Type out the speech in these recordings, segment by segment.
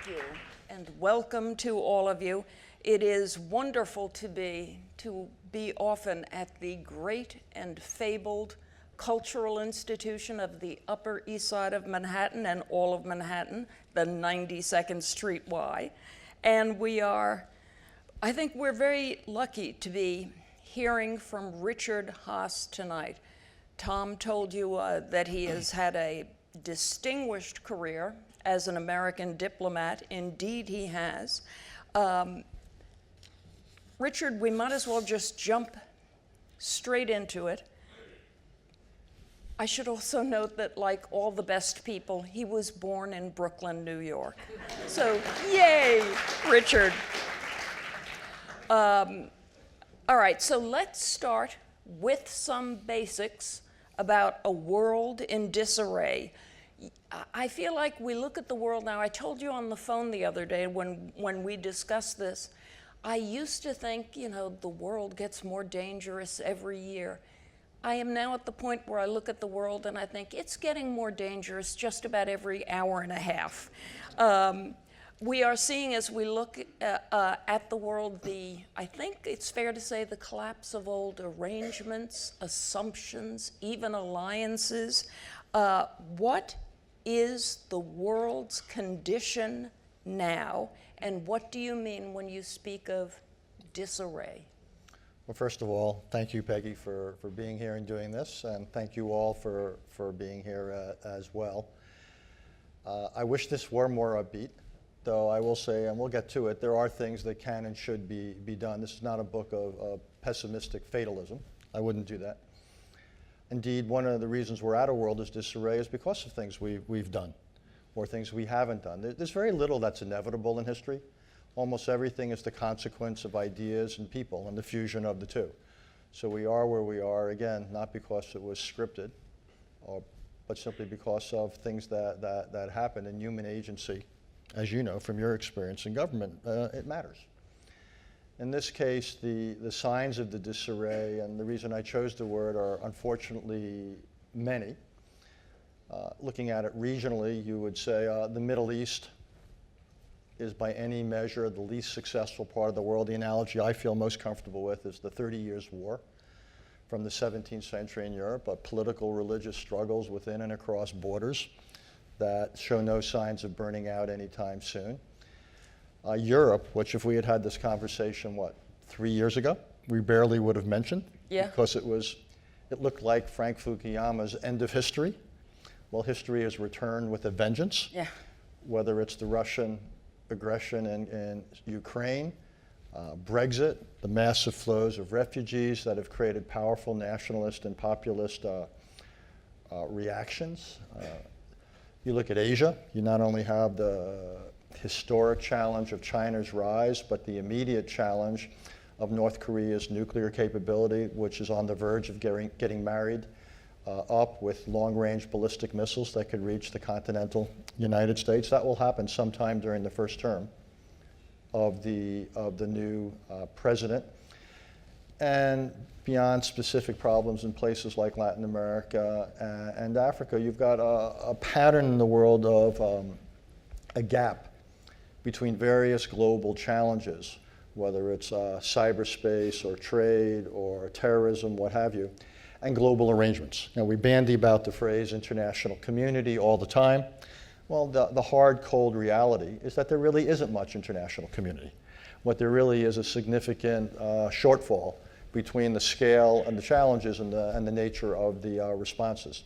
Thank you, and welcome to all of you. It is wonderful to be often at the great and fabled cultural institution of the Upper East Side of Manhattan and all of Manhattan, the 92nd Street Y. And I think we're very lucky to be hearing from Richard Haass tonight. Tom told you that he has had a distinguished career as an American diplomat. Indeed, he has. Richard, we might as well just jump straight into it. I should also note that, like all the best people, he was born in Brooklyn, New York. So, yay, Richard. All right, so let's start with some basics about a world in disarray. I feel like we look at the world now. I told you on the phone the other day when we discussed this, I used to think, the world gets more dangerous every year. I am now at the point where I look at the world and I think it's getting more dangerous just about every hour and a half. We are seeing, as we look at the world, I think it's fair to say, the collapse of old arrangements, assumptions, even alliances. What is the world's condition now, and what do you mean when you speak of disarray? Well, first of all, thank you, Peggy, for being here and doing this, and thank you all for being here as well. I wish this were more upbeat, though I will say, and we'll get to it, there are things that can and should be done. This is not a book of pessimistic fatalism. I wouldn't do that. Indeed, one of the reasons we're at a world as disarray is because of things we've done or things we haven't done. There's very little that's inevitable in history. Almost everything is the consequence of ideas and people and the fusion of the two. So we are where we are, again, not because it was scripted, but simply because of things that happen in human agency. As you know from your experience in government, it matters. In this case, the signs of the disarray, and the reason I chose the word, are unfortunately many. Looking at it regionally, you would say the Middle East is by any measure the least successful part of the world. The analogy I feel most comfortable with is the 30 Years' War from the 17th century in Europe, political, religious struggles within and across borders that show no signs of burning out anytime soon. Europe, which if we had this conversation, 3 years ago, we barely would have mentioned, because it looked like Frank Fukuyama's end of history. Well, history has returned with a vengeance, whether it's the Russian aggression in Ukraine, Brexit, the massive flows of refugees that have created powerful nationalist and populist reactions. You look at Asia, you not only have the historic challenge of China's rise, but the immediate challenge of North Korea's nuclear capability, which is on the verge of getting married up with long-range ballistic missiles that could reach the continental United States. That will happen sometime during the first term of the new president. And beyond specific problems in places like Latin America and Africa, you've got a pattern in the world of a gap between various global challenges, whether it's cyberspace or trade or terrorism, what have you, and global arrangements. Now, we bandy about the phrase international community all the time. Well, the hard, cold reality is that there really isn't much international community. What there really is a significant shortfall between the scale and the challenges and the nature of the responses.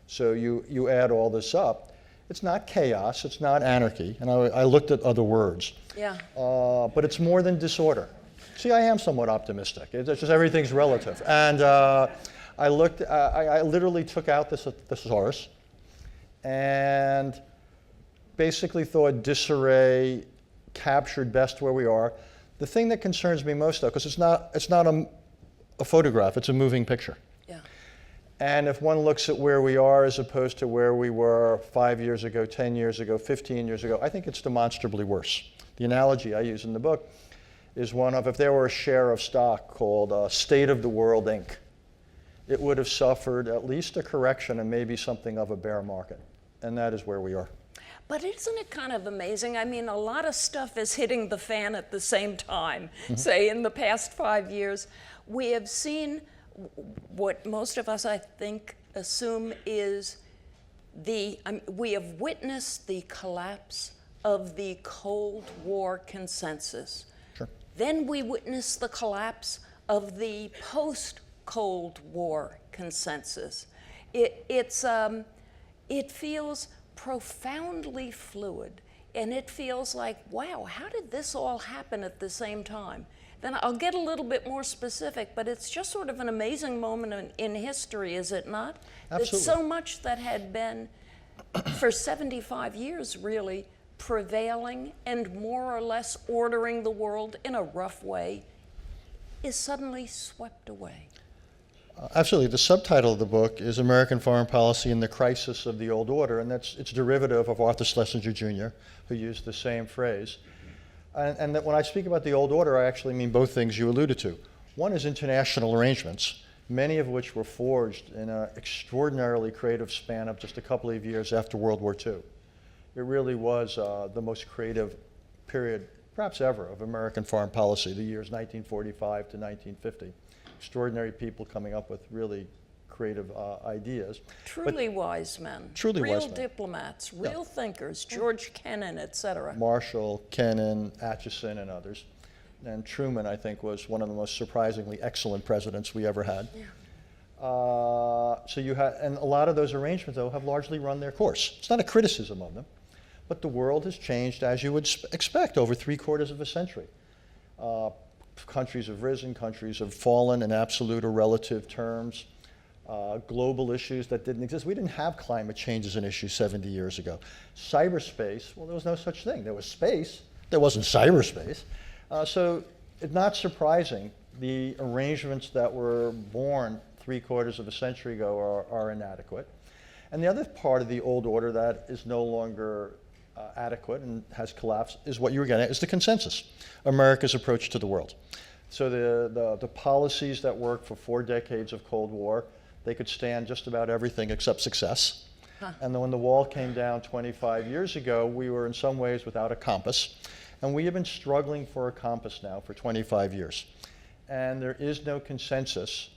So you add all this up. It's not chaos, it's not anarchy, and I looked at other words. But it's more than disorder. See, I am somewhat optimistic. It's just everything's relative. And I literally took out this thesaurus and basically thought disarray captured best where we are. The thing that concerns me most, though, because it's not a photograph, it's a moving picture. And if one looks at where we are as opposed to where we were 5 years ago, 10 years ago, 15 years ago, I think it's demonstrably worse. The analogy I use in the book is one of, if there were a share of stock called State of the World, Inc., it would have suffered at least a correction and maybe something of a bear market. And that is where we are. But isn't it kind of amazing? I mean, a lot of stuff is hitting the fan at the same time. Say, in the past 5 years, we have seen what most of us, I think, assume is we have witnessed the collapse of the Cold War consensus. Sure. Then we witnessed the collapse of the post-Cold War consensus. It feels profoundly fluid, and it feels like, wow, how did this all happen at the same time? Then I'll get a little bit more specific, but it's just sort of an amazing moment in history, is it not? Absolutely. That so much that had been, for 75 years really, prevailing and more or less ordering the world in a rough way, is suddenly swept away. Absolutely. The subtitle of the book is American Foreign Policy in the Crisis of the Old Order, and it's derivative of Arthur Schlesinger Jr., who used the same phrase. And that when I speak about the old order, I actually mean both things you alluded to. One is international arrangements, many of which were forged in an extraordinarily creative span of just a couple of years after World War II. It really was the most creative period, perhaps ever, of American foreign policy, the years 1945 to 1950. Extraordinary people coming up with really creative ideas. Truly wise men. Truly real wise men. diplomats, real thinkers, George Kennan, et cetera. Marshall, Kennan, Atchison, and others. And Truman, I think, was one of the most surprisingly excellent presidents we ever had. Yeah. So you had, and a lot of those arrangements, though, have largely run their course. It's not a criticism of them, but the world has changed as you would expect over 3/4 of a century. Countries have risen, countries have fallen in absolute or relative terms. Global issues that didn't exist. We didn't have climate change as an issue 70 years ago. Cyberspace, well, there was no such thing. There was space, there wasn't cyberspace. So it's not surprising the arrangements that were born 3/4 of a century ago are inadequate. And the other part of the old order that is no longer adequate and has collapsed is what you were getting at, is the consensus, America's approach to the world. So the policies that worked for 4 decades of Cold War, they could stand just about everything except success. And then when the wall came down 25 years ago, we were in some ways without a compass. And we have been struggling for a compass now for 25 years. And there is no consensus,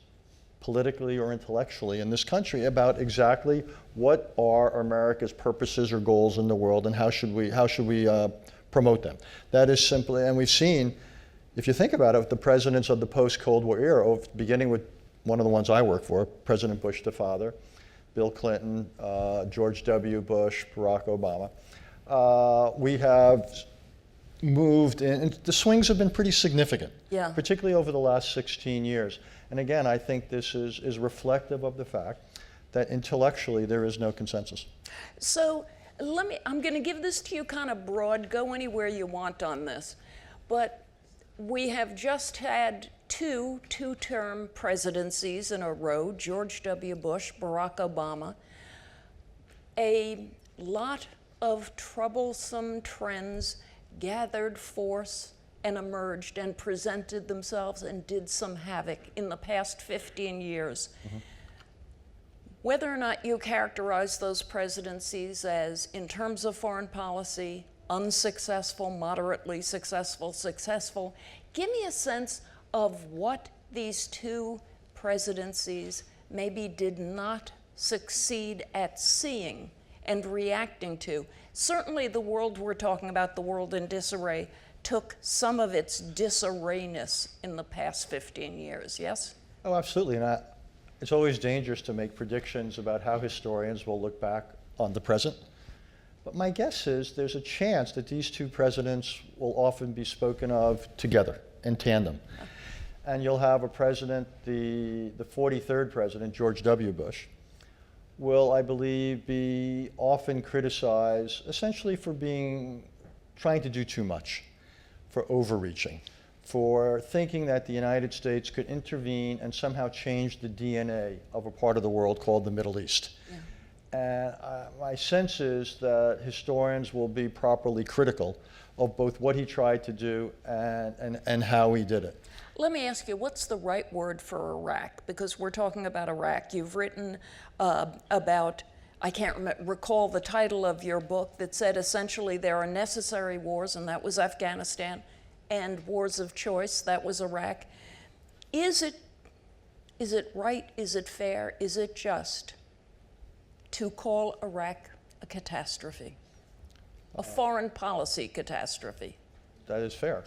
politically or intellectually, in this country about exactly what are America's purposes or goals in the world, and how should we promote them. That is simply, and we've seen, if you think about it, the presidents of the post-Cold War era, beginning with one of the ones I work for, President Bush the father, Bill Clinton, George W. Bush, Barack Obama, we have moved in, and the swings have been pretty significant, particularly over the last 16 years. And again, I think this is reflective of the fact that intellectually there is no consensus. So I'm going to give this to you kind of broad, go anywhere you want on this. But we have just had two-term presidencies in a row, George W. Bush, Barack Obama. A lot of troublesome trends gathered force and emerged and presented themselves and did some havoc in the past 15 years. Whether or not you characterize those presidencies as, in terms of foreign policy, unsuccessful, moderately successful, successful, give me a sense of what these 2 presidencies maybe did not succeed at seeing and reacting to. Certainly the world we're talking about, the world in disarray, took some of its disarrayness in the past 15 years, yes? Oh, absolutely. And it's always dangerous to make predictions about how historians will look back on the present. But my guess is there's a chance that these 2 presidents will often be spoken of together, in tandem. And you'll have a president, the 43rd president, George W. Bush, will, I believe, be often criticized essentially for trying to do too much, for overreaching, for thinking that the United States could intervene and somehow change the DNA of a part of the world called the Middle East. And my sense is that historians will be properly critical of both what he tried to do and how he did it. Let me ask you, what's the right word for Iraq? Because we're talking about Iraq. You've written about I can't recall the title of your book that said essentially there are necessary wars, and that was Afghanistan, and wars of choice, that was Iraq. Is it right, is it fair, is it just to call Iraq a catastrophe, a foreign policy catastrophe? That is fair.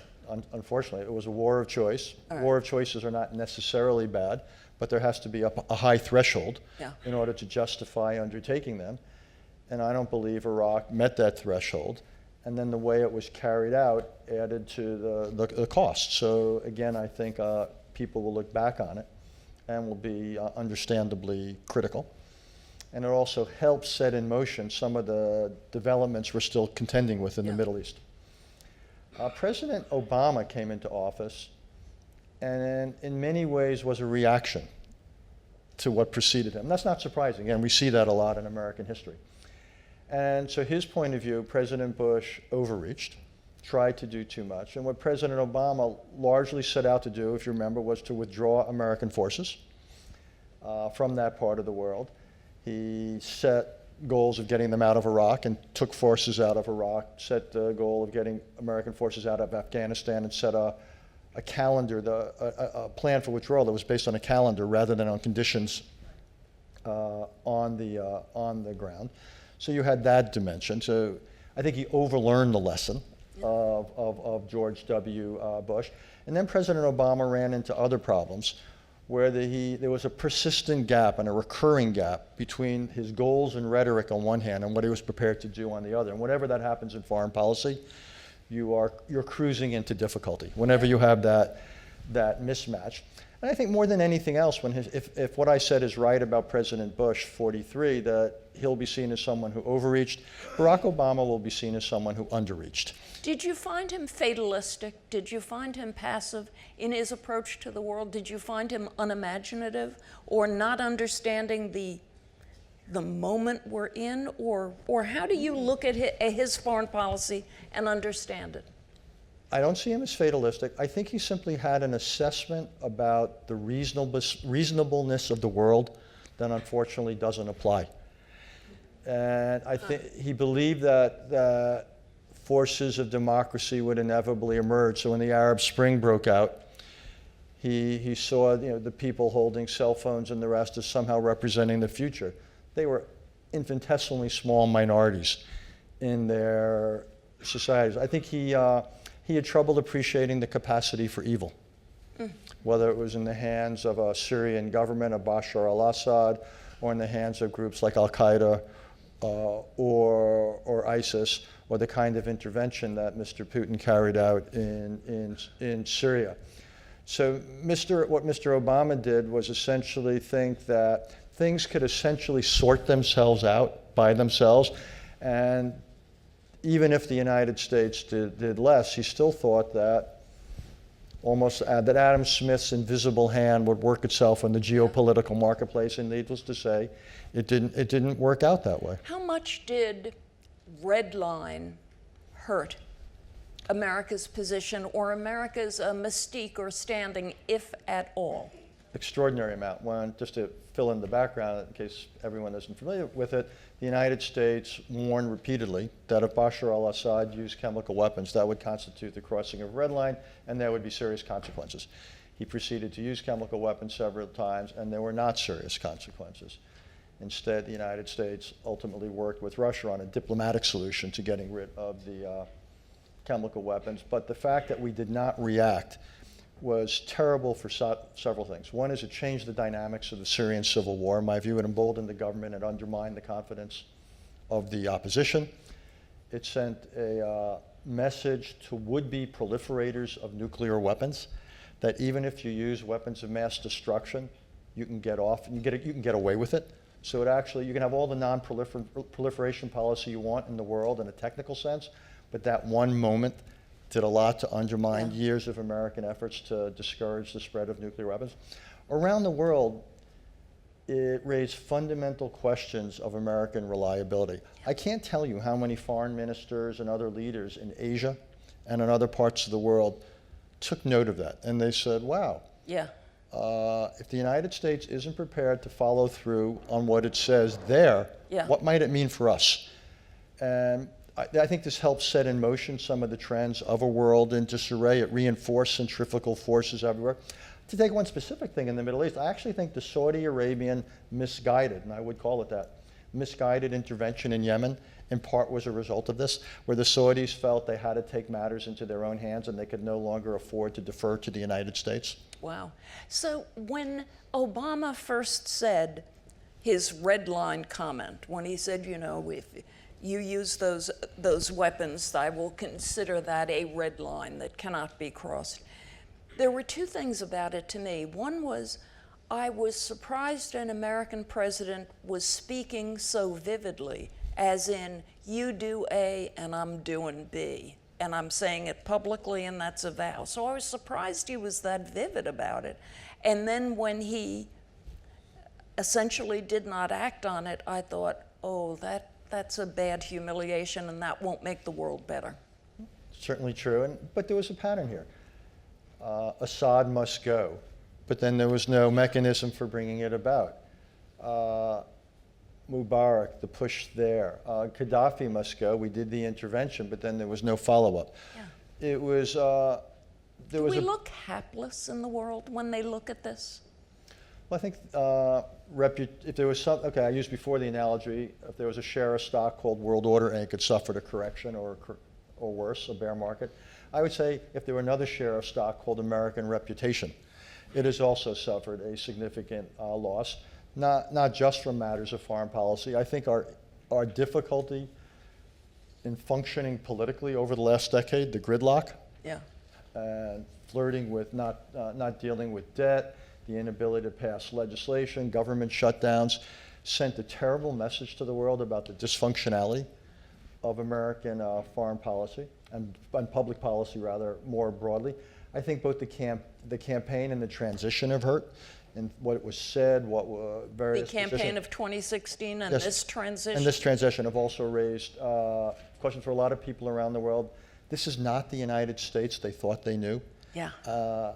Unfortunately, it was a war of choice. War of choices are not necessarily bad, but there has to be a high threshold in order to justify undertaking them. And I don't believe Iraq met that threshold. And then the way it was carried out added to the cost. So again, I think people will look back on it and will be understandably critical. And it also helps set in motion some of the developments we're still contending with in the Middle East. President Obama came into office and in many ways was a reaction to what preceded him. That's not surprising, and we see that a lot in American history. And so his point of view, President Bush overreached, tried to do too much, and what President Obama largely set out to do, if you remember, was to withdraw American forces from that part of the world. He set goals of getting them out of Iraq and took forces out of Iraq, set the goal of getting American forces out of Afghanistan, and set a calendar, a plan for withdrawal that was based on a calendar rather than on conditions on the ground. So you had that dimension. So I think he overlearned the lesson of George W. Bush. And then President Obama ran into other problems where there was a persistent gap and a recurring gap between his goals and rhetoric on one hand and what he was prepared to do on the other. And whenever that happens in foreign policy, you're cruising into difficulty whenever you have that mismatch. And I think more than anything else, if what I said is right about President Bush, 43, that he'll be seen as someone who overreached, Barack Obama will be seen as someone who underreached. Did you find him fatalistic? Did you find him passive in his approach to the world? Did you find him unimaginative or not understanding the moment we're in? Or how do you look at his foreign policy and understand it? I don't see him as fatalistic. I think he simply had an assessment about the reasonableness of the world that unfortunately doesn't apply. And I think he believed that forces of democracy would inevitably emerge. So when the Arab Spring broke out, he saw the people holding cell phones and the rest as somehow representing the future. They were infinitesimally small minorities in their societies. I think he had trouble appreciating the capacity for evil, whether it was in the hands of a Syrian government, of Bashar al-Assad, or in the hands of groups like Al-Qaeda or ISIS, or the kind of intervention that Mr. Putin carried out in Syria. So what Mr. Obama did was essentially think that things could essentially sort themselves out by themselves, and even if the United States did less, he still thought that that Adam Smith's invisible hand would work itself in the geopolitical marketplace, and needless to say, it didn't work out that way. How much did Red Line hurt America's position or America's mystique or standing, if at all? Extraordinary amount. Just to fill in the background, in case everyone isn't familiar with it, the United States warned repeatedly that if Bashar al-Assad used chemical weapons, that would constitute the crossing of a red line, and there would be serious consequences. He proceeded to use chemical weapons several times, and there were not serious consequences. Instead, the United States ultimately worked with Russia on a diplomatic solution to getting rid of the chemical weapons. But the fact that we did not react was terrible for several things. One is it changed the dynamics of the Syrian civil war. In my view, it emboldened the government and undermined the confidence of the opposition. It sent a message to would-be proliferators of nuclear weapons that even if you use weapons of mass destruction, you can get away with it. So you can have all the non-proliferation policy you want in the world in a technical sense, but that one moment did a lot to undermine years of American efforts to discourage the spread of nuclear weapons. Around the world, it raised fundamental questions of American reliability. I can't tell you how many foreign ministers and other leaders in Asia and in other parts of the world took note of that, and they said, wow, if the United States isn't prepared to follow through on what it says there, Yeah. what might it mean for us? And I think this helps set in motion some of the trends of a world in disarray. It reinforced centrifugal forces everywhere. To take one specific thing in the Middle East, I actually think the Saudi Arabian misguided, and I would call it that, misguided intervention in Yemen in part was a result of this, where the Saudis felt they had to take matters into their own hands and they could no longer afford to defer to the United States. Wow. So when Obama first said his red line comment, when he said, you know, if you use those weapons, I will consider that a red line that cannot be crossed. There were two things about it to me. One was I was surprised an American president was speaking so vividly, as in, you do A and I'm doing B. And I'm saying it publicly and that's a vow. So I was surprised he was that vivid about it. And then when he essentially did not act on it, I thought, oh, that's a bad humiliation and that won't make the world better. Certainly true, but there was a pattern here. Assad must go, but then there was no mechanism for bringing it about. Mubarak, the push there. Gaddafi must go. We did the intervention, but then there was no follow-up. Yeah. It was. Do we look hapless in the world when they look at this? Well, I think if there was some. Okay, I used before the analogy. If there was a share of stock called World Order Inc., it suffered a correction or worse, a bear market. I would say if there were another share of stock called American Reputation, it has also suffered a significant loss. Not just from matters of foreign policy. I think our difficulty in functioning politically over the last decade, the gridlock, yeah, and flirting with not dealing with debt, the inability to pass legislation, government shutdowns, sent a terrible message to the world about the dysfunctionality of American foreign policy and public policy, rather, more broadly. I think both the campaign and the transition have hurt. And what was said, what were various the campaign of 2016 and yes, this transition. And this transition have also raised questions for a lot of people around the world. This is not the United States they thought they knew. Yeah.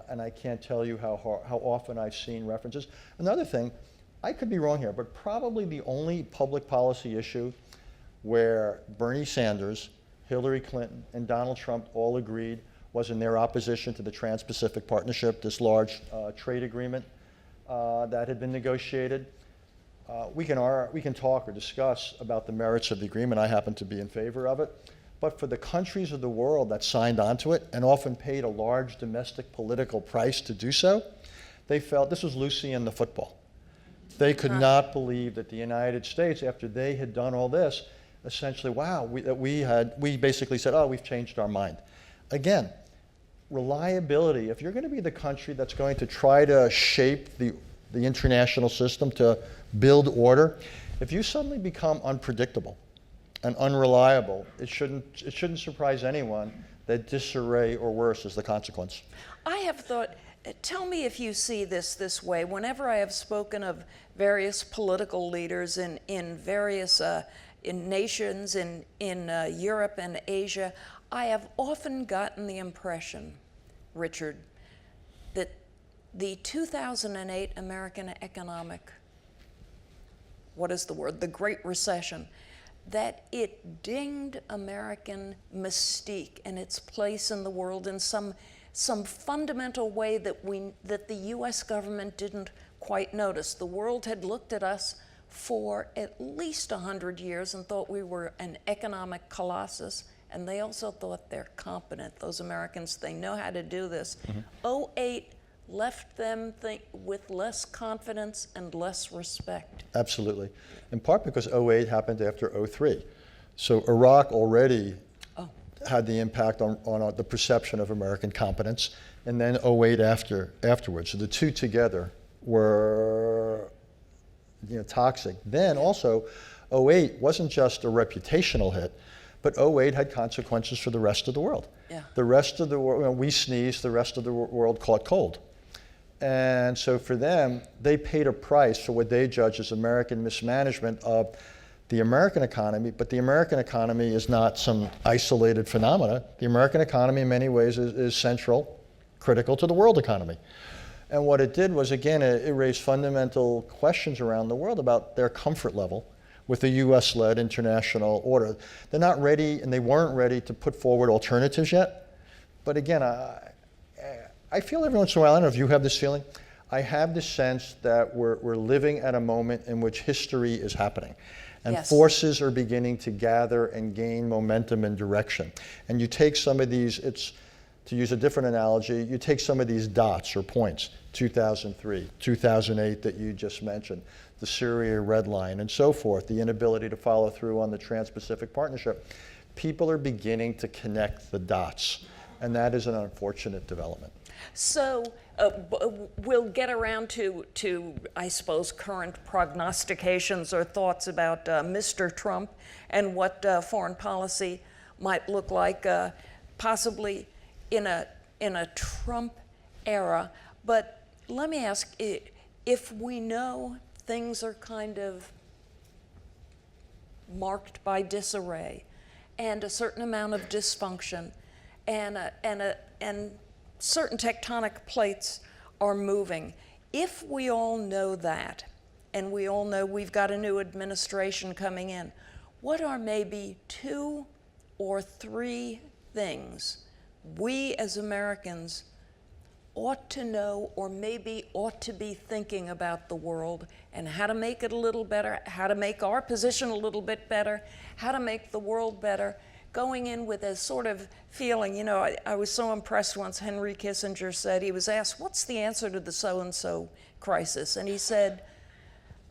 And I can't tell you how often I've seen references. Another thing, I could be wrong here, but probably the only public policy issue where Bernie Sanders, Hillary Clinton, and Donald Trump all agreed was in their opposition to the Trans-Pacific Partnership, this large trade agreement that had been negotiated. We can talk or discuss about the merits of the agreement. I happen to be in favor of it. But for the countries of the world that signed onto it and often paid a large domestic political price to do so, they felt this was Lucy and the football. They could not believe that the United States, after they had done all this, essentially, wow, we basically said, oh, we've changed our mind. Again, reliability. If you're going to be the country that's going to try to shape the international system to build order, if you suddenly become unpredictable and unreliable, it shouldn't surprise anyone that disarray or worse is the consequence. I have thought, tell me if you see this way. Whenever I have spoken of various political leaders in various in nations in Europe and Asia, I have often gotten the impression, Richard, that the 2008 American economic, the Great Recession, that it dinged American mystique and its place in the world in some fundamental way that the U.S. government didn't quite notice. The world had looked at us for at least 100 years and thought we were an economic colossus, and they also thought they're competent. Those Americans, they know how to do this. Mm-hmm. 08 left them with less confidence and less respect. Absolutely. In part because 08 happened after 03. So Iraq already had the impact on the perception of American competence, and then 08 afterwards. So the two together were toxic. Then also, 08 wasn't just a reputational hit, but 08 had consequences for the rest of the world. Yeah. The rest of the world, we sneezed, the rest of the world caught cold. And so for them, they paid a price for what they judge as American mismanagement of the American economy, but the American economy is not some isolated phenomena. The American economy in many ways is central, critical to the world economy. And what it did was, again, it raised fundamental questions around the world about their comfort level with the US-led international order. They're not ready, and they weren't ready to put forward alternatives yet. But again, I feel every once in a while, I don't know if you have this feeling, I have the sense that we're living at a moment in which history is happening. And yes. Forces are beginning to gather and gain momentum and direction. And you take some of these, to use a different analogy, you take some of these dots or points, 2003, 2008 that you just mentioned, the Syria red line and so forth, the inability to follow through on the Trans-Pacific Partnership. People are beginning to connect the dots, and that is an unfortunate development. So we'll get around to, I suppose, current prognostications or thoughts about Mr. Trump and what foreign policy might look like, possibly in a Trump era. But let me ask, if we know things are kind of marked by disarray and a certain amount of dysfunction and certain tectonic plates are moving, if we all know that, and we all know we've got a new administration coming in, what are maybe 2 or 3 things we as Americans ought to know, or maybe ought to be thinking about the world and how to make it a little better, how to make our position a little bit better, how to make the world better, going in with a sort of feeling, you know, I was so impressed once Henry Kissinger said, he was asked, what's the answer to the so-and-so crisis? And he said,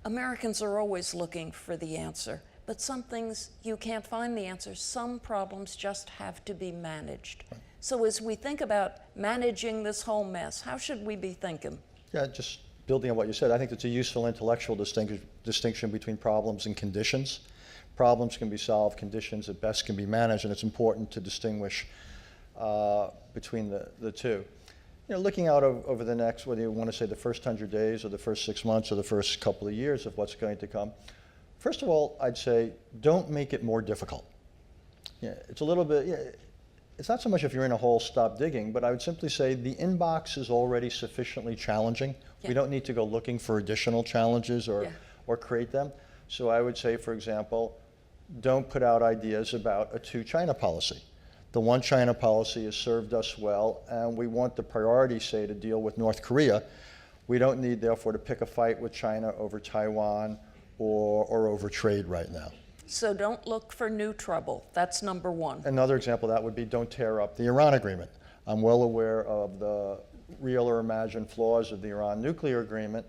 Americans are always looking for the answer, but some things you can't find the answer. Some problems just have to be managed. So as we think about managing this whole mess, how should we be thinking? Yeah, just building on what you said, I think it's a useful intellectual distinction between problems and conditions. Problems can be solved, conditions at best can be managed, and it's important to distinguish between the two. You know, looking out over the next, whether you want to say the first 100 days or the first 6 months or the first couple of years of what's going to come, first of all, I'd say don't make it more difficult. Yeah, it's a little bit, yeah, it's not so much if you're in a hole, stop digging, but I would simply say the inbox is already sufficiently challenging. Yeah. We don't need to go looking for additional challenges or create them. So I would say, for example, don't put out ideas about a two-China policy. The one-China policy has served us well, and we want the priority, say, to deal with North Korea. We don't need, therefore, to pick a fight with China over Taiwan or over trade right now. So don't look for new trouble. That's number one. Another example of that would be don't tear up the Iran agreement. I'm well aware of the real or imagined flaws of the Iran nuclear agreement,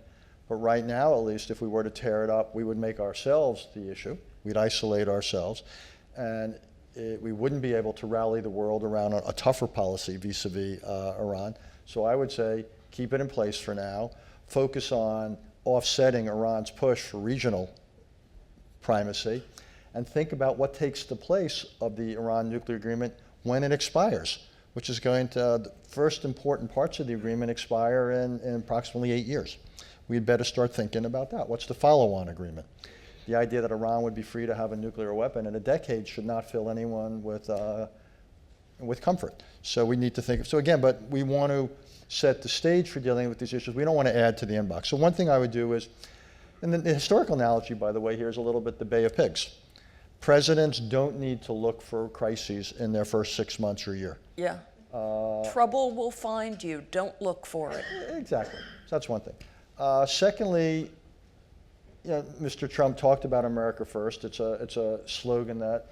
but right now, at least, if we were to tear it up, we would make ourselves the issue. We'd isolate ourselves, and we wouldn't be able to rally the world around a tougher policy vis-a-vis Iran. So I would say keep it in place for now. Focus on offsetting Iran's push for regional primacy, and think about what takes the place of the Iran nuclear agreement when it expires, which is going to, the first important parts of the agreement expire in approximately 8 years. We'd better start thinking about that. What's the follow-on agreement? The idea that Iran would be free to have a nuclear weapon in a decade should not fill anyone with comfort. So we need to think, so again, but we want to set the stage for dealing with these issues. We don't want to add to the inbox. So one thing I would do is, and the historical analogy, by the way, here is a little bit the Bay of Pigs. Presidents don't need to look for crises in their first 6 months or year. Yeah. Trouble will find you. Don't look for it. Exactly. So that's one thing. Secondly, you know, Mr. Trump talked about America first. It's a slogan that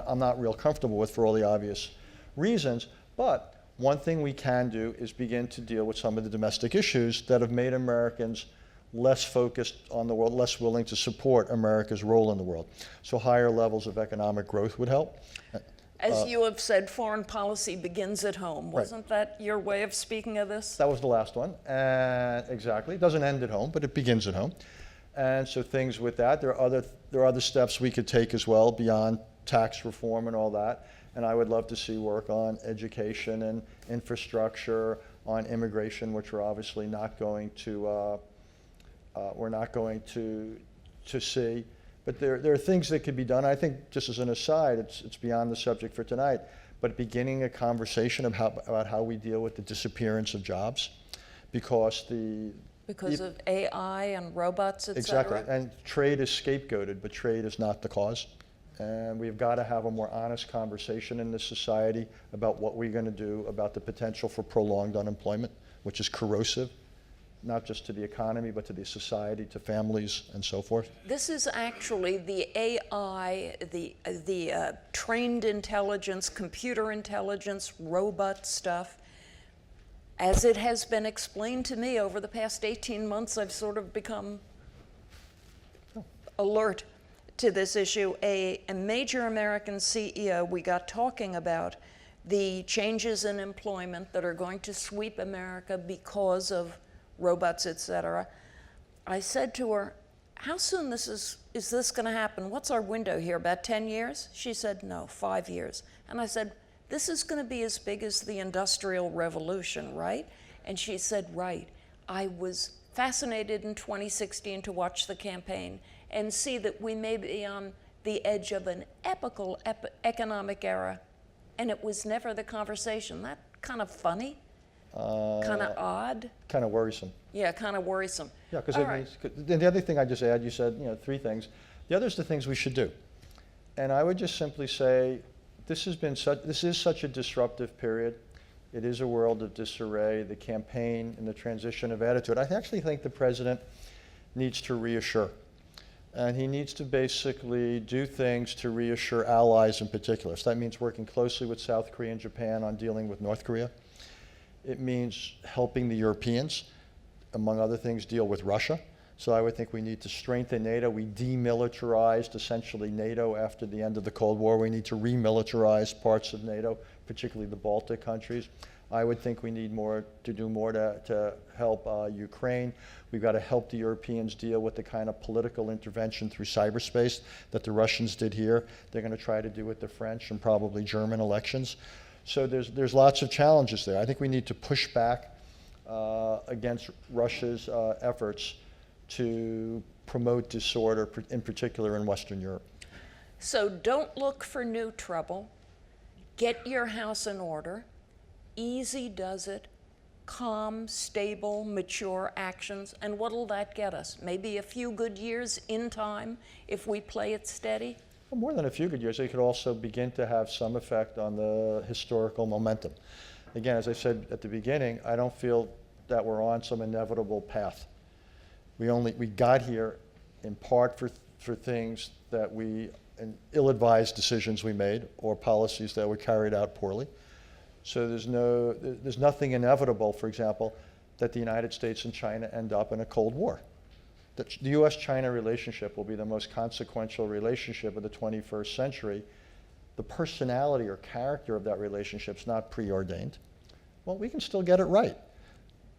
I'm not real comfortable with for all the obvious reasons. But one thing we can do is begin to deal with some of the domestic issues that have made Americans less focused on the world, less willing to support America's role in the world. So higher levels of economic growth would help. As you have said, foreign policy begins at home. Wasn't that your way of speaking of this? That was the last one. Exactly. It doesn't end at home, but it begins at home. And so things with that, there are other steps we could take as well beyond tax reform and all that. And I would love to see work on education and infrastructure, on immigration, which we're obviously not going to see. But there are things that could be done. I think, just as an aside, it's beyond the subject for tonight, but beginning a conversation about how we deal with the disappearance of jobs, because Because of AI and robots, et exactly, cetera? and trade is scapegoated, but trade is not the cause. And we've got to have a more honest conversation in this society about what we're going to do about the potential for prolonged unemployment, which is corrosive, not just to the economy, but to the society, to families, and so forth. This is actually the AI, the trained intelligence, computer intelligence, robot stuff. As it has been explained to me over the past 18 months, I've sort of become alert to this issue. A major American CEO, we got talking about the changes in employment that are going to sweep America because of robots, et cetera. I said to her, how soon is this going to happen? What's our window here, about 10 years? She said, no, 5 years. And I said, this is going to be as big as the Industrial Revolution, right? And she said, right. I was fascinated in 2016 to watch the campaign and see that we may be on the edge of an epical economic era, and it was never the conversation. That kind of funny, kind of odd. Kind of worrisome. Yeah, kind of worrisome. Yeah, because the other thing I just add, you said, 3 things. The other is the things we should do. And I would just simply say, this is such a disruptive period. It is a world of disarray, the campaign and the transition of attitude. I actually think the president needs to reassure. And he needs to basically do things to reassure allies in particular. So that means working closely with South Korea and Japan on dealing with North Korea. It means helping the Europeans, among other things, deal with Russia. So I would think we need to strengthen NATO. We demilitarized essentially NATO after the end of the Cold War. We need to remilitarize parts of NATO, particularly the Baltic countries. I would think we need to do more to help Ukraine. We've got to help the Europeans deal with the kind of political intervention through cyberspace that the Russians did here. They're going to try to do with the French and probably German elections. So there's lots of challenges there. I think we need to push back against Russia's efforts to promote disorder, in particular in Western Europe. So don't look for new trouble. Get your house in order. Easy does it. Calm, stable, mature actions. And what'll that get us? Maybe a few good years in time if we play it steady? Well, more than a few good years. They could also begin to have some effect on the historical momentum. Again, as I said at the beginning, I don't feel that we're on some inevitable path. We got here in part for things that and ill-advised decisions we made or policies that were carried out poorly. So there's nothing inevitable, for example, that the United States and China end up in a Cold War. The U.S.-China relationship will be the most consequential relationship of the 21st century. The personality or character of that relationship is not preordained. Well, we can still get it right.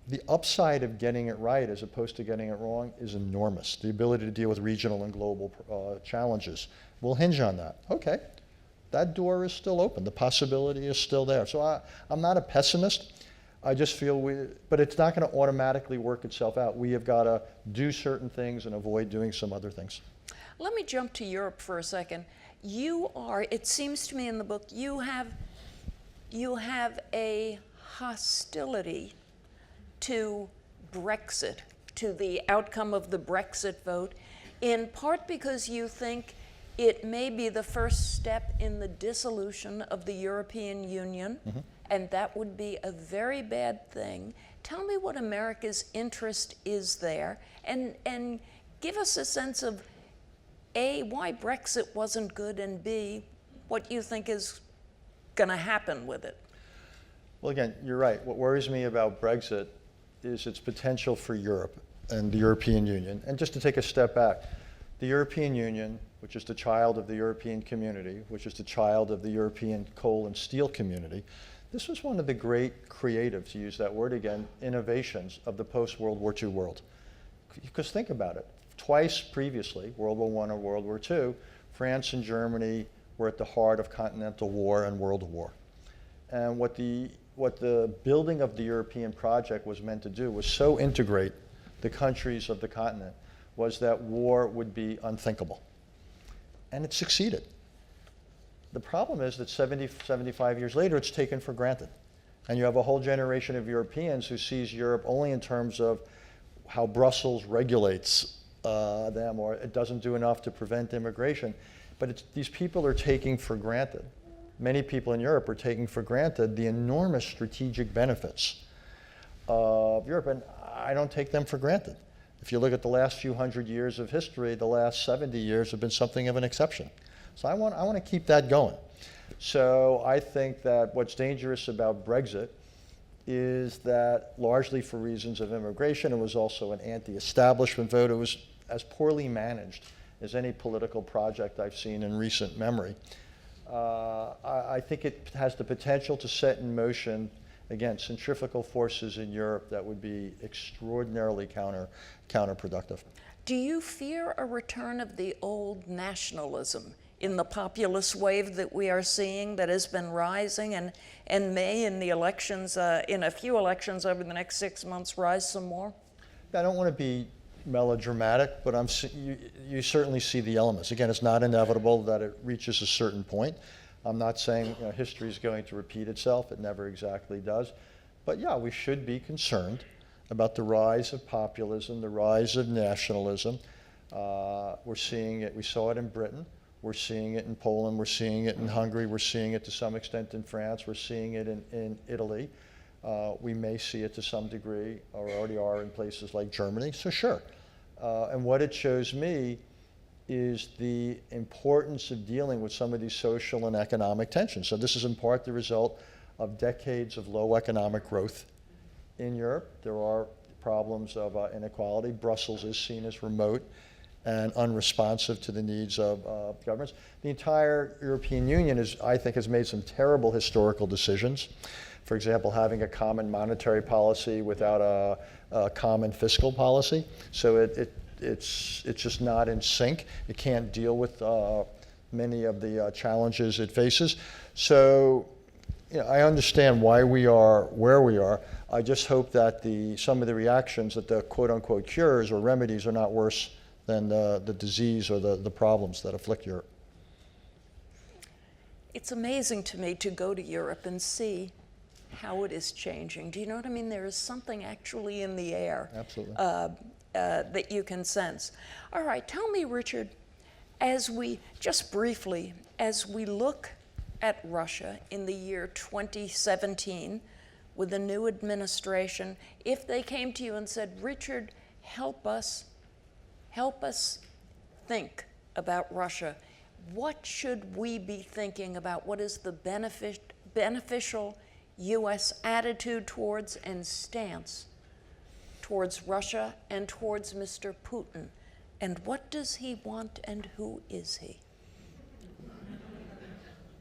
The upside of getting it right as opposed to getting it wrong is enormous. The ability to deal with regional and global challenges will hinge on that. Okay, that door is still open. The possibility is still there. So I'm not a pessimist. I just feel but it's not going to automatically work itself out. We have got to do certain things and avoid doing some other things. Let me jump to Europe for a second. It seems to me in the book, you have a hostility to Brexit, to the outcome of the Brexit vote, in part because you think it may be the first step in the dissolution of the European Union, and that would be a very bad thing. Tell me what America's interest is there, and give us a sense of A, why Brexit wasn't good, and B, what you think is going to happen with it. Well, again, you're right. What worries me about Brexit is its potential for Europe and the European Union. And just to take a step back, the European Union, which is the child of the European community, which is the child of the European coal and steel community, this was one of the great creative, to use that word again, innovations of the post-World War II world. Because think about it. Twice previously, World War I and World War II, France and Germany were at the heart of continental war and world war. And what the building of the European project was meant to do was so integrate the countries of the continent was that war would be unthinkable. And it succeeded. The problem is that 75 years later, it's taken for granted. And you have a whole generation of Europeans who sees Europe only in terms of how Brussels regulates them, or it doesn't do enough to prevent immigration. But these people are taking for granted, many people in Europe are taking for granted the enormous strategic benefits of Europe, and I don't take them for granted. If you look at the last few hundred years of history, the last 70 years have been something of an exception. So I want to keep that going. So I think that what's dangerous about Brexit is that, largely for reasons of immigration, it was also an anti-establishment vote. It was as poorly managed as any political project I've seen in recent memory. I think it has the potential to set in motion, again, centrifugal forces in Europe that would be extraordinarily counterproductive. Do you fear a return of the old nationalism in the populist wave that we are seeing that has been rising and may in the elections, in a few elections over the next 6 months, rise some more? I don't want to be melodramatic, but you certainly see the elements. Again, it's not inevitable that it reaches a certain point. I'm not saying history is going to repeat itself. It never exactly does. But yeah, we should be concerned about the rise of populism, the rise of nationalism. We're seeing it. We saw it in Britain. We're seeing it in Poland. We're seeing it in Hungary. We're seeing it to some extent in France. We're seeing it in Italy. We may see it to some degree, or already are in places like Germany. So sure. And what it shows me is the importance of dealing with some of these social and economic tensions. So this is in part the result of decades of low economic growth in Europe. There are problems of inequality. Brussels is seen as remote and unresponsive to the needs of governments. The entire European Union, I think, has made some terrible historical decisions. For example, having a common monetary policy without a common fiscal policy. So it's just not in sync. It can't deal with many of the challenges it faces. So I understand why we are where we are. I just hope that some of the reactions, that the quote-unquote cures or remedies are not worse than the disease or the problems that afflict Europe. It's amazing to me to go to Europe and see how it is changing. Do you know what I mean? There is something actually in the air. Absolutely. That you can sense. All right, tell me, Richard, just briefly, as we look at Russia in the year 2017 with the new administration, if they came to you and said, Richard, help us think about Russia, what should we be thinking about? What is the beneficial U.S. attitude towards and stance towards Russia and towards Mr. Putin? And what does he want and who is he?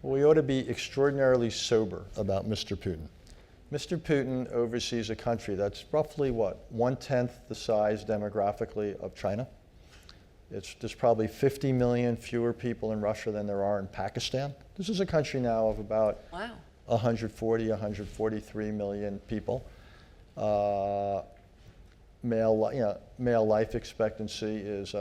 Well, we ought to be extraordinarily sober about Mr. Putin. Mr. Putin oversees a country that's roughly, 1/10 the size demographically of China. There's probably 50 million fewer people in Russia than there are in Pakistan. This is a country now of about 143 million people. Male life expectancy is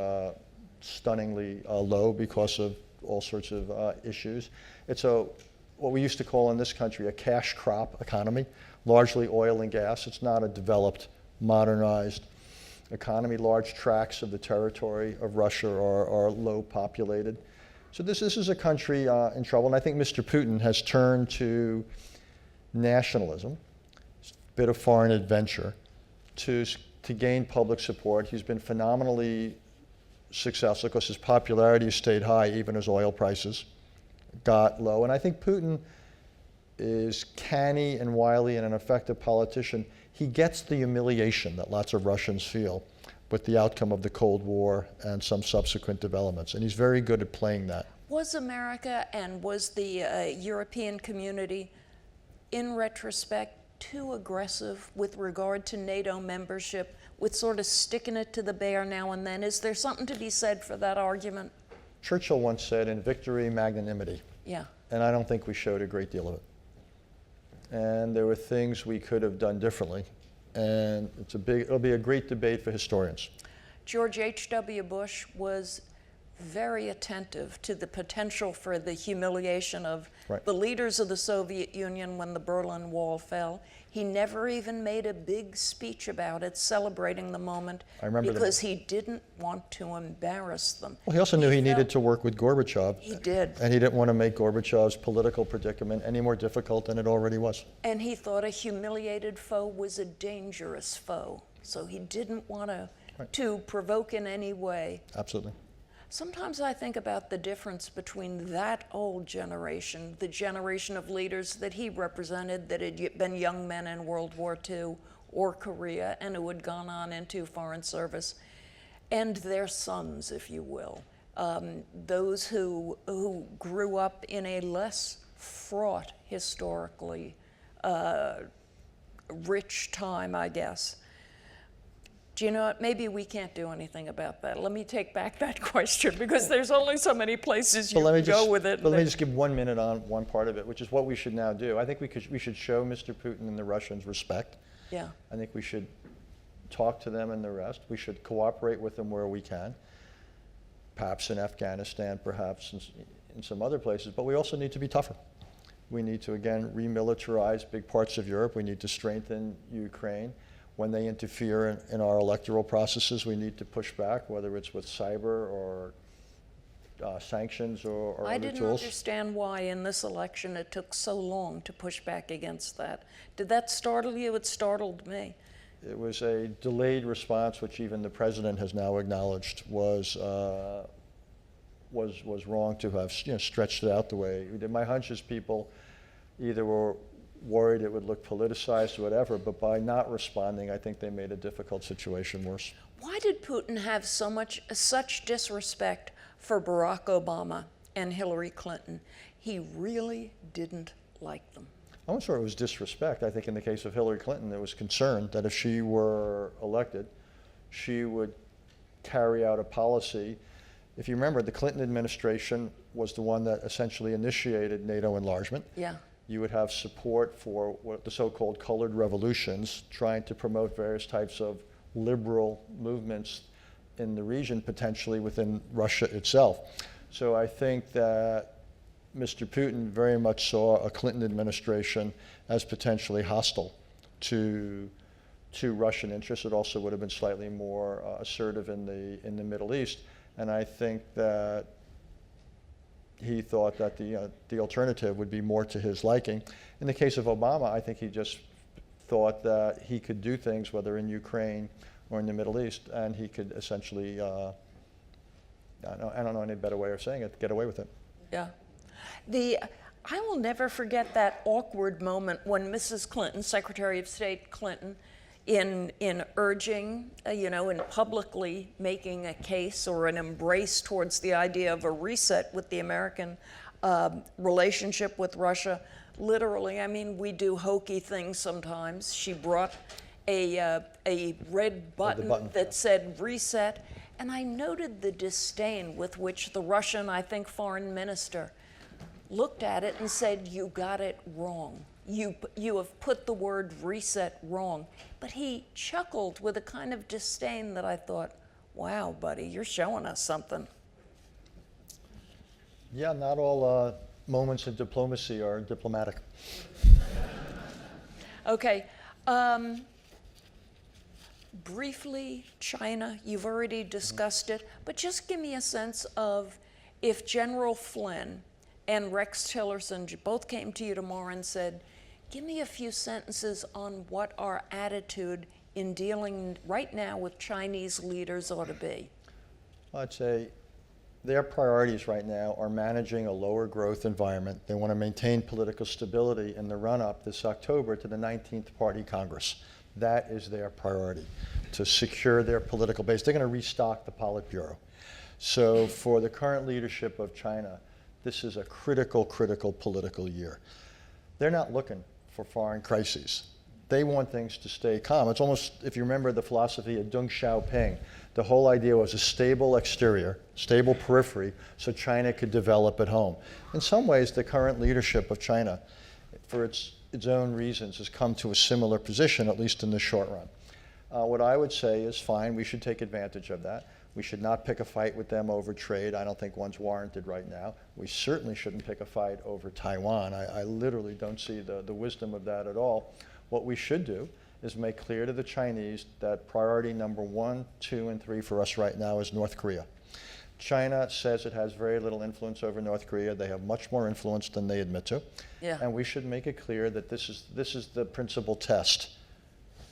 stunningly low because of all sorts of issues. It's what we used to call in this country a cash crop economy, largely oil and gas. It's not a developed, modernized economy. Large tracts of the territory of Russia are low populated. So this is a country in trouble, and I think Mr. Putin has turned to nationalism, a bit of foreign adventure, to gain public support. He's been phenomenally successful because his popularity stayed high even as oil prices got low. And I think Putin is canny and wily and an effective politician. He gets the humiliation that lots of Russians feel with the outcome of the Cold War and some subsequent developments. And he's very good at playing that. Was America and was the European community, in retrospect, too aggressive with regard to NATO membership, with sort of sticking it to the bear now and then? Is there something to be said for that argument? Churchill once said, in victory, magnanimity. Yeah. And I don't think we showed a great deal of it. And there were things we could have done differently. And it'll be a great debate for historians. George H.W. Bush was very attentive to the potential for the humiliation of Right. the leaders of the Soviet Union when the Berlin Wall fell. He never even made a big speech about it, celebrating the moment, I remember because he didn't want to embarrass them. Well, he also knew he needed felt- to work with Gorbachev. He did. And he didn't want to make Gorbachev's political predicament any more difficult than it already was. And he thought a humiliated foe was a dangerous foe. So he didn't want to provoke in any way. Absolutely. Sometimes I think about the difference between that old generation, the generation of leaders that he represented that had been young men in World War II or Korea and who had gone on into foreign service, and their sons, if you will, those who grew up in a less fraught, historically rich time, I guess. Do you know what? Maybe we can't do anything about that. Let me take back that question, because there's only so many places you can go with it. But let me just give 1 minute on one part of it, which is what we should now do. I think we should show Mr. Putin and the Russians respect. Yeah. I think we should talk to them and the rest. We should cooperate with them where we can, perhaps in Afghanistan, perhaps in some other places. But we also need to be tougher. We need to, again, remilitarize big parts of Europe. We need to strengthen Ukraine. When they interfere in our electoral processes, we need to push back, whether it's with cyber or sanctions or I other didn't tools. understand why in this election it took so long to push back against that. Did that startle you? It startled me. It was a delayed response, which even the president has now acknowledged was wrong to have stretched it out the way. My hunch is people either were worried it would look politicized or whatever, but by not responding, I think they made a difficult situation worse. Why did Putin have such disrespect for Barack Obama and Hillary Clinton? He really didn't like them. I'm not sure it was disrespect. I think in the case of Hillary Clinton, there was concern that if she were elected, she would carry out a policy. If you remember, the Clinton administration was the one that essentially initiated NATO enlargement. Yeah. You would have support for what the so-called colored revolutions, trying to promote various types of liberal movements in the region, potentially within Russia itself. So I think that Mr. Putin very much saw a Clinton administration as potentially hostile to Russian interests. It also would have been slightly more assertive in the Middle East. And I think that he thought that the alternative would be more to his liking. In the case of Obama, I think he just thought that he could do things, whether in Ukraine or in the Middle East, and he could essentially, I don't know any better way of saying it, get away with it. Yeah. I will never forget that awkward moment when Mrs. Clinton, Secretary of State Clinton, in urging, in publicly making a case or an embrace towards the idea of a reset with the American relationship with Russia. Literally, I mean, we do hokey things sometimes. She brought a red button that said reset, and I noted the disdain with which the Russian, I think, foreign minister looked at it and said, "You got it wrong. You have put the word reset wrong." But he chuckled with a kind of disdain that I thought, wow, buddy, you're showing us something. Yeah, not all moments in diplomacy are diplomatic. Okay. Briefly, China, you've already discussed it, but just give me a sense of if General Flynn and Rex Tillerson both came to you tomorrow and said, give me a few sentences on what our attitude in dealing right now with Chinese leaders ought to be. I'd say their priorities right now are managing a lower growth environment. They want to maintain political stability in the run-up this October to the 19th Party Congress. That is their priority, to secure their political base. They're going to restock the Politburo. So for the current leadership of China, this is a critical political year. They're not looking for foreign crises. They want things to stay calm. It's almost, if you remember the philosophy of Deng Xiaoping, the whole idea was a stable exterior, stable periphery, so China could develop at home. In some ways, the current leadership of China, for its own reasons, has come to a similar position, at least in the short run. What I would say is fine, we should take advantage of that. We should not pick a fight with them over trade. I don't think one's warranted right now. We certainly shouldn't pick a fight over Taiwan. I literally don't see the wisdom of that at all. What we should do is make clear to the Chinese that priority number 1, 2, and 3 for us right now is North Korea. China says it has very little influence over North Korea. They have much more influence than they admit to. Yeah. And we should make it clear that this is the principal test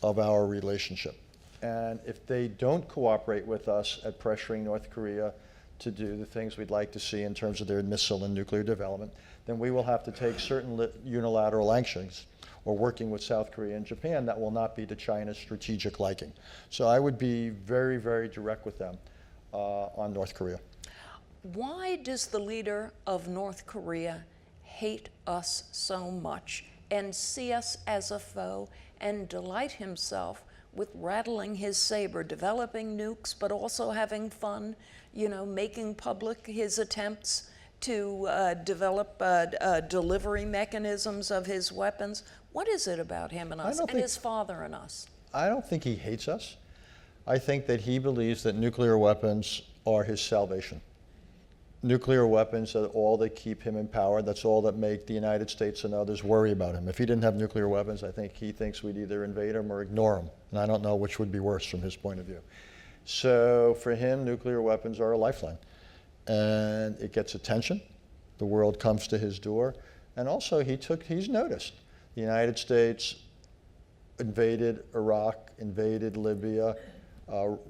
of our relationship. And if they don't cooperate with us at pressuring North Korea to do the things we'd like to see in terms of their missile and nuclear development, then we will have to take certain unilateral actions, or working with South Korea and Japan, that will not be to China's strategic liking. So I would be very, very direct with them on North Korea. Why does the leader of North Korea hate us so much and see us as a foe and delight himself with rattling his saber, developing nukes, but also having fun, you know, making public his attempts to develop delivery mechanisms of his weapons? What is it about him and us, and his father and us? I don't think he hates us. I think that he believes that nuclear weapons are his salvation. Nuclear weapons are all that keep him in power. That's all that make the United States and others worry about him. If he didn't have nuclear weapons, I think he thinks we'd either invade him or ignore him. And I don't know which would be worse from his point of view. So for him, nuclear weapons are a lifeline. And it gets attention. The world comes to his door. And also he's noticed. The United States invaded Iraq, invaded Libya,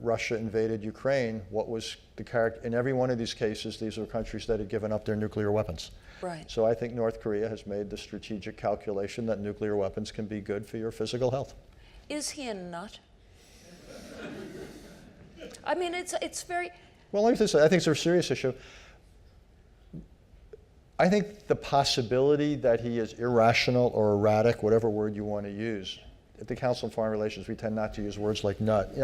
Russia invaded Ukraine. What was the character? In every one of these cases, these were countries that had given up their nuclear weapons. Right. So I think North Korea has made the strategic calculation that nuclear weapons can be good for your physical health. Is he a nut? I mean, it's very... Well, let me just say, I think it's a serious issue. I think the possibility that he is irrational or erratic, whatever word you want to use, at the Council on Foreign Relations, we tend not to use words like nut. And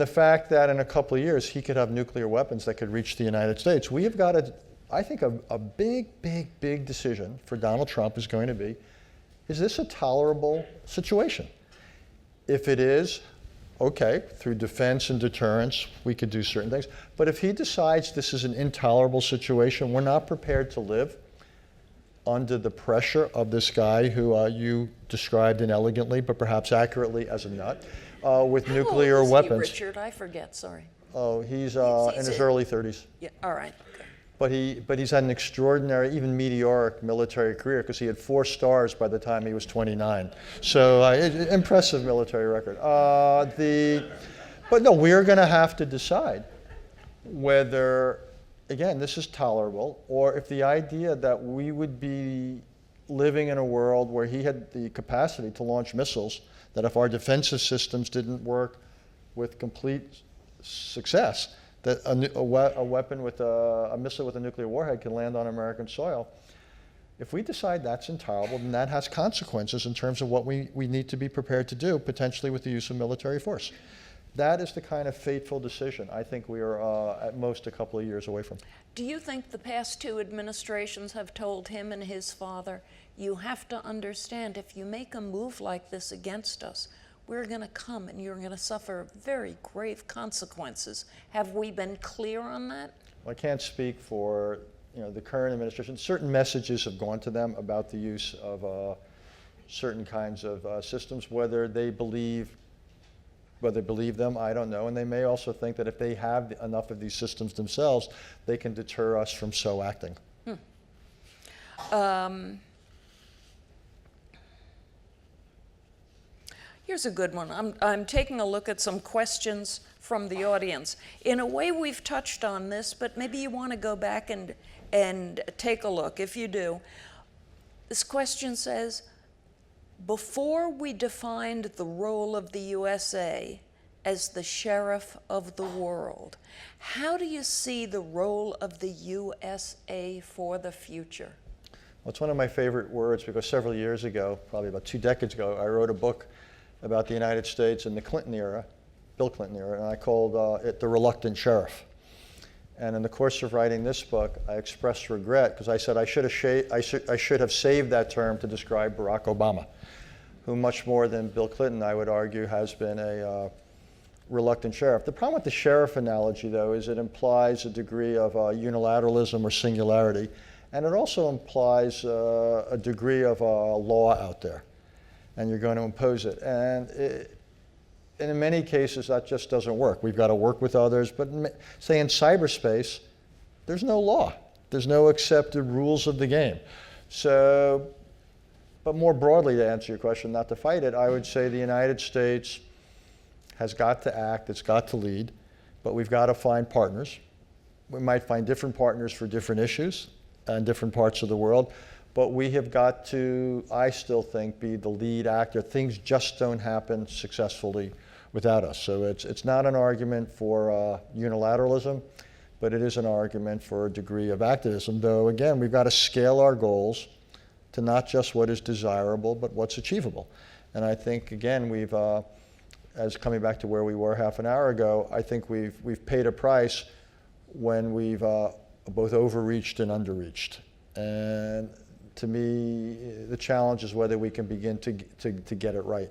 the fact that in a couple of years he could have nuclear weapons that could reach the United States, we have got I think a big decision for Donald Trump is going to be, is this a tolerable situation? If it is, okay, through defense and deterrence, we could do certain things. But if he decides this is an intolerable situation, we're not prepared to live under the pressure of this guy who you described inelegantly, but perhaps accurately, as a nut, with nuclear weapons. Richard, I forget, sorry. Oh, he's in his early 30s. Yeah, all right. But he's had an extraordinary, even meteoric military career, because he had 4 stars by the time he was 29. So impressive military record. But no, we're going to have to decide whether, again, this is tolerable, or if the idea that we would be living in a world where he had the capacity to launch missiles, that if our defensive systems didn't work with complete success, that a weapon with a missile with a nuclear warhead can land on American soil. If we decide that's intolerable, then that has consequences in terms of what we need to be prepared to do, potentially with the use of military force. That is the kind of fateful decision I think we are at most a couple of years away from. Do you think the past 2 administrations have told him and his father, you have to understand, if you make a move like this against us, we're going to come and you're going to suffer very grave consequences? Have we been clear on that? Well, I can't speak for the current administration. Certain messages have gone to them about the use of certain kinds of systems. Whether they believe them, I don't know. And they may also think that if they have enough of these systems themselves, they can deter us from so acting. Here's a good one. I'm taking a look at some questions from the audience. In a way, we've touched on this, but maybe you want to go back and take a look. If you do, this question says, before we defined the role of the USA as the sheriff of the world, how do you see the role of the USA for the future? Well, it's one of my favorite words, because several years ago, probably about 2 decades ago, I wrote a book about the United States in the Clinton era, Bill Clinton era, and I called it The Reluctant Sheriff. And in the course of writing this book, I expressed regret, because I said I should have saved that term to describe Barack Obama, who much more than Bill Clinton, I would argue, has been a reluctant sheriff. The problem with the sheriff analogy, though, is it implies a degree of unilateralism or singularity, and it also implies a degree of law out there, and you're going to impose it. And in many cases, that just doesn't work. We've got to work with others, but say in cyberspace, there's no law. There's no accepted rules of the game. So, but more broadly, to answer your question, not to fight it, I would say the United States has got to act, it's got to lead, but we've got to find partners. We might find different partners for different issues in different parts of the world, but we have got to, I still think, be the lead actor. Things just don't happen successfully without us. So it's not an argument for unilateralism, but it is an argument for a degree of activism, though again, we've got to scale our goals to not just what is desirable, but what's achievable. And I think, again, we've, as coming back to where we were half an hour ago, I think we've paid a price when we've both overreached and underreached. And to me, the challenge is whether we can begin to get it right.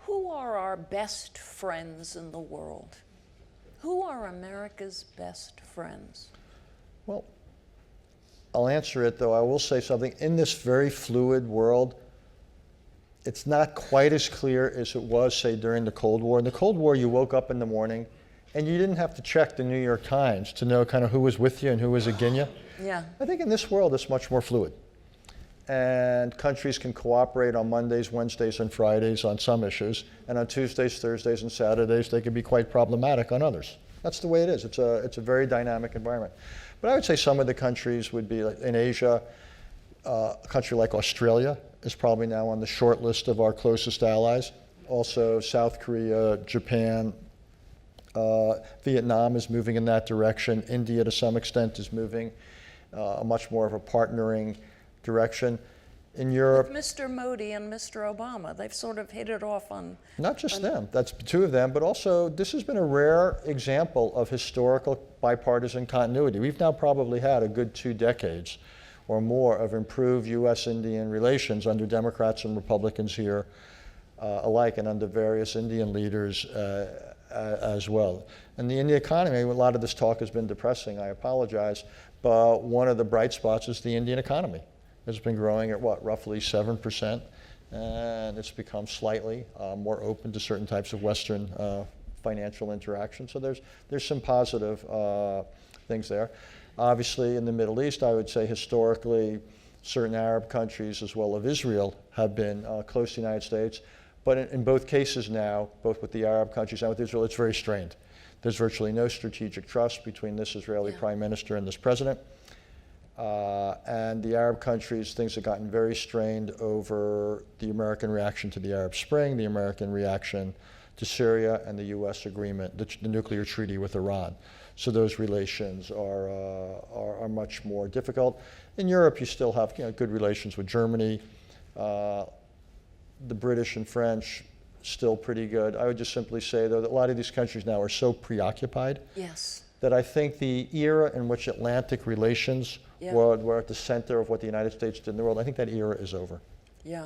Who are our best friends in the world? Who are America's best friends? Well, I'll answer it, though I will say something. In this very fluid world, it's not quite as clear as it was, say, during the Cold War. In the Cold War, you woke up in the morning and you didn't have to check the New York Times to know kind of who was with you and who was against you. Yeah. I think in this world, it's much more fluid. And countries can cooperate on Mondays, Wednesdays, and Fridays on some issues. And on Tuesdays, Thursdays, and Saturdays, they can be quite problematic on others. That's the way it is. It's a very dynamic environment. But I would say some of the countries would be, like in Asia, a country like Australia is probably now on the short list of our closest allies. Also, South Korea, Japan, Vietnam is moving in that direction. India, to some extent, is moving much more of a partnering direction. In Europe, With Mr. Modi and Mr. Obama, they've sort of hit it off on... not just them, that's two of them, but also this has been a rare example of historical bipartisan continuity. We've now probably had a good 2 decades or more of improved U.S.-Indian relations under Democrats and Republicans here alike, and under various Indian leaders as well. And the Indian economy, a lot of this talk has been depressing, I apologize, but one of the bright spots is the Indian economy. It's been growing at what, roughly 7%, and it's become slightly more open to certain types of Western financial interaction. So there's some positive things there. Obviously, in the Middle East, I would say historically, certain Arab countries, as well as Israel, have been close to the United States. But in both cases now, both with the Arab countries and with Israel, it's very strained. There's virtually no strategic trust between this Israeli prime minister and this president. And the Arab countries, things have gotten very strained over the American reaction to the Arab Spring, the American reaction to Syria, and the U.S. agreement, the nuclear treaty with Iran. So those relations are much more difficult. In Europe, you still have good relations with Germany. The British and French, still pretty good. I would just simply say, though, that a lot of these countries now are so preoccupied that I think the era in which Atlantic relations were at the center of what the United States did in the world, I think that era is over. Yeah.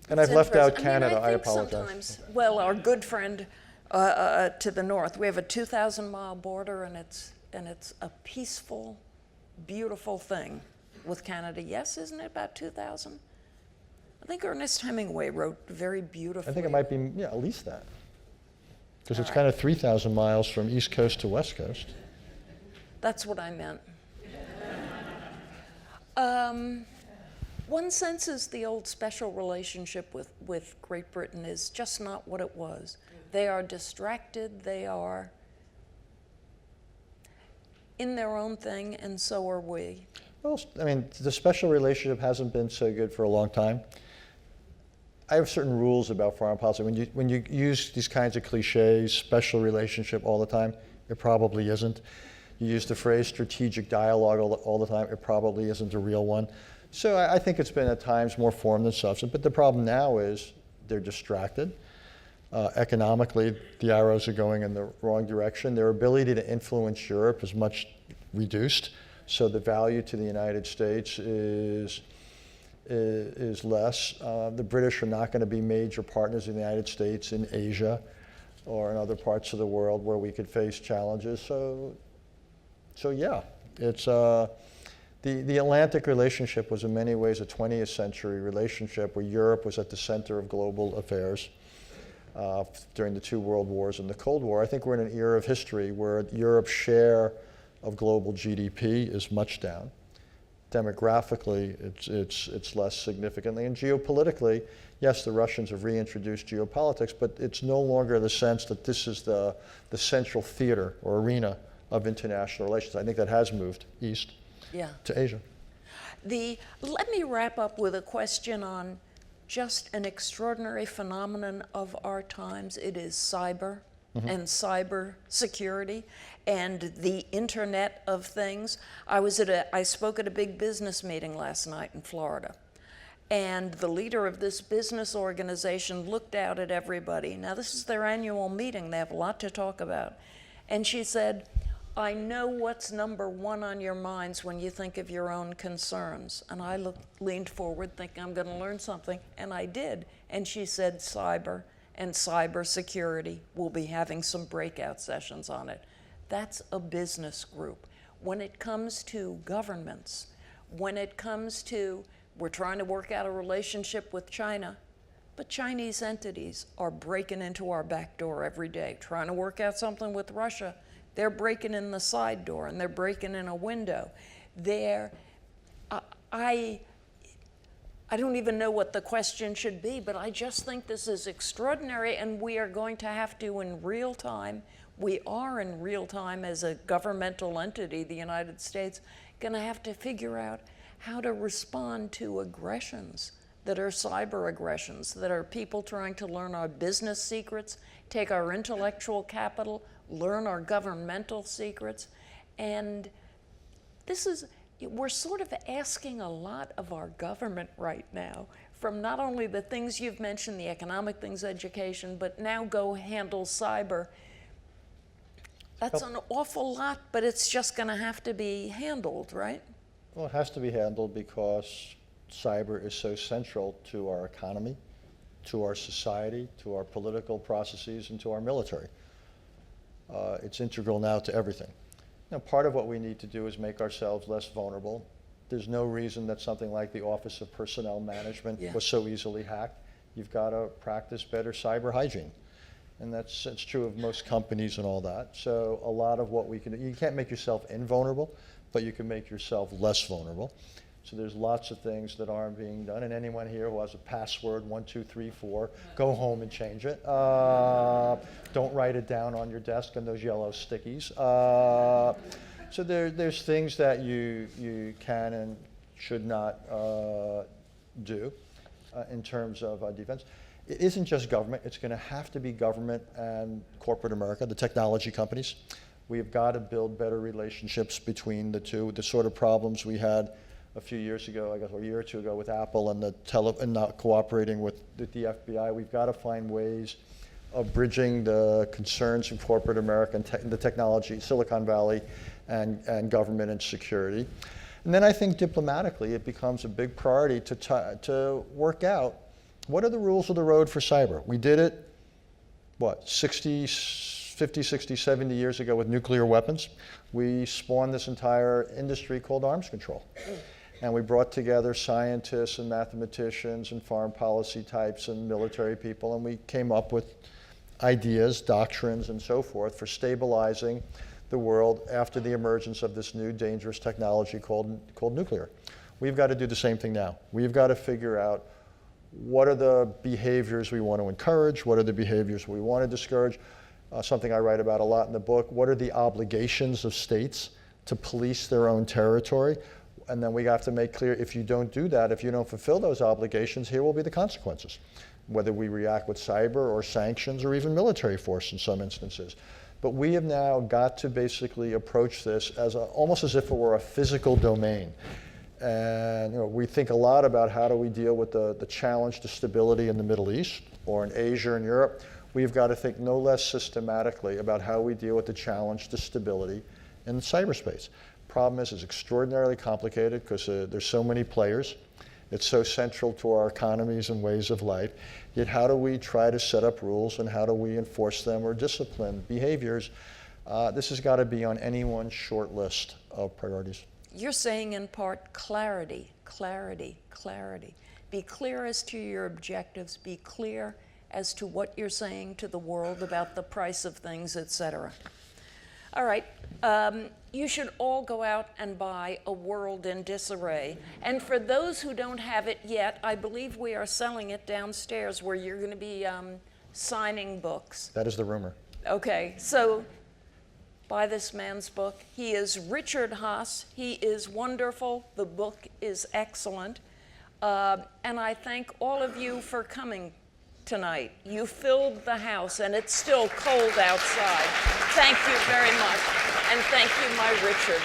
And I've left out Canada, I apologize. Sometimes, well, our good friend to the north, we have a 2,000-mile border, and it's a peaceful, beautiful thing with Canada. Yes, isn't it about 2,000? I think Ernest Hemingway wrote very beautifully. I think it might be at least that. Because it's kind of 3,000 miles from East Coast to West Coast. That's what I meant. One senses the old special relationship with Great Britain is just not what it was. They are distracted, they are in their own thing, and so are we. Well, I mean, the special relationship hasn't been so good for a long time. I have certain rules about foreign policy. When you use these kinds of cliches, special relationship all the time, it probably isn't. You use the phrase strategic dialogue all the time, it probably isn't a real one. So I think it's been at times more form than substance, but the problem now is they're distracted. Economically, the arrows are going in the wrong direction. Their ability to influence Europe is much reduced So the value to the United States is less. The British are not going to be major partners in the United States in Asia or in other parts of the world where we could face challenges. So yeah, it's the Atlantic relationship was in many ways a 20th century relationship where Europe was at the center of global affairs during the two world wars and the Cold War. I think we're in an era of history where Europe's share of global GDP is much down. Demographically, it's less significantly. And geopolitically, yes, the Russians have reintroduced geopolitics, but it's no longer the sense that this is the central theater or arena of international relations. I think that has moved east to Asia. Let me wrap up with a question on just an extraordinary phenomenon of our times. It is cyber and cyber security and the Internet of Things. I spoke at a big business meeting last night in Florida, and the leader of this business organization looked out at everybody. Now, this is their annual meeting. They have a lot to talk about. And she said, I know what's number one on your minds when you think of your own concerns. And I leaned forward thinking I'm going to learn something, and I did. And she said cyber and cyber security. We'll be having some breakout sessions on it. That's a business group. When it comes to governments, when it comes to, we're trying to work out a relationship with China, but Chinese entities are breaking into our back door every day, trying to work out something with Russia. They're breaking in the side door and they're breaking in a window. I don't even know what the question should be, but I just think this is extraordinary, and we are going to have to, in real time, we are in real time as a governmental entity, the United States, going to have to figure out how to respond to aggressions that are cyber aggressions, that are people trying to learn our business secrets, take our intellectual capital, learn our governmental secrets. And we're sort of asking a lot of our government right now, from not only the things you've mentioned, the economic things, education, but now go handle cyber. That's an awful lot, but it's just going to have to be handled, right? Well, it has to be handled because cyber is so central to our economy, to our society, to our political processes, and to our military. It's integral now to everything. Now, part of what we need to do is make ourselves less vulnerable. There's no reason that something like the Office of Personnel Management was so easily hacked. You've got to practice better cyber hygiene. And that's true of most companies and all that. So a lot of what we can do, you can't make yourself invulnerable, but you can make yourself less vulnerable. So there's lots of things that aren't being done. And anyone here who has a password, 1234, go home and change it. Don't write it down on your desk on those yellow stickies. So there's things that you can and should not do in terms of defense. It isn't just government. It's going to have to be government and corporate America, the technology companies. We've got to build better relationships between the two. The sort of problems we had a few years ago, I guess a year or two ago, with Apple and and not cooperating with the FBI. We've got to find ways of bridging the concerns of corporate America and the technology, Silicon Valley, and government and security. And then I think diplomatically, it becomes a big priority to work out what are the rules of the road for cyber. We did it, 50, 60, 70 years ago with nuclear weapons. We spawned this entire industry called arms control. And we brought together scientists and mathematicians and foreign policy types and military people, and we came up with ideas, doctrines, and so forth for stabilizing the world after the emergence of this new dangerous technology called nuclear. We've got to do the same thing now. We've got to figure out what are the behaviors we want to encourage, what are the behaviors we want to discourage. Something I write about a lot in the book, what are the obligations of states to police their own territory? And then we have to make clear, if you don't do that, if you don't fulfill those obligations, here will be the consequences, whether we react with cyber or sanctions or even military force in some instances. But we have now got to basically approach this as almost as if it were a physical domain. And we think a lot about how do we deal with the challenge to stability in the Middle East or in Asia and Europe. We've got to think no less systematically about how we deal with the challenge to stability in cyberspace. problem is extraordinarily complicated because there's so many players. It's so central to our economies and ways of life. Yet how do we try to set up rules and how do we enforce them or discipline behaviors? This has got to be on anyone's short list of priorities. You're saying in part clarity, clarity, clarity. Be clear as to your objectives. Be clear as to what you're saying to the world about the price of things, etc. All right. You should all go out and buy A World in Disarray. And for those who don't have it yet, I believe we are selling it downstairs where you're going to be signing books. That is the rumor. Okay, so buy this man's book. He is Richard Haass. He is wonderful. The book is excellent. And I thank all of you for coming tonight. You filled the house, and it's still cold outside. Thank you very much. And thank you, my Richard.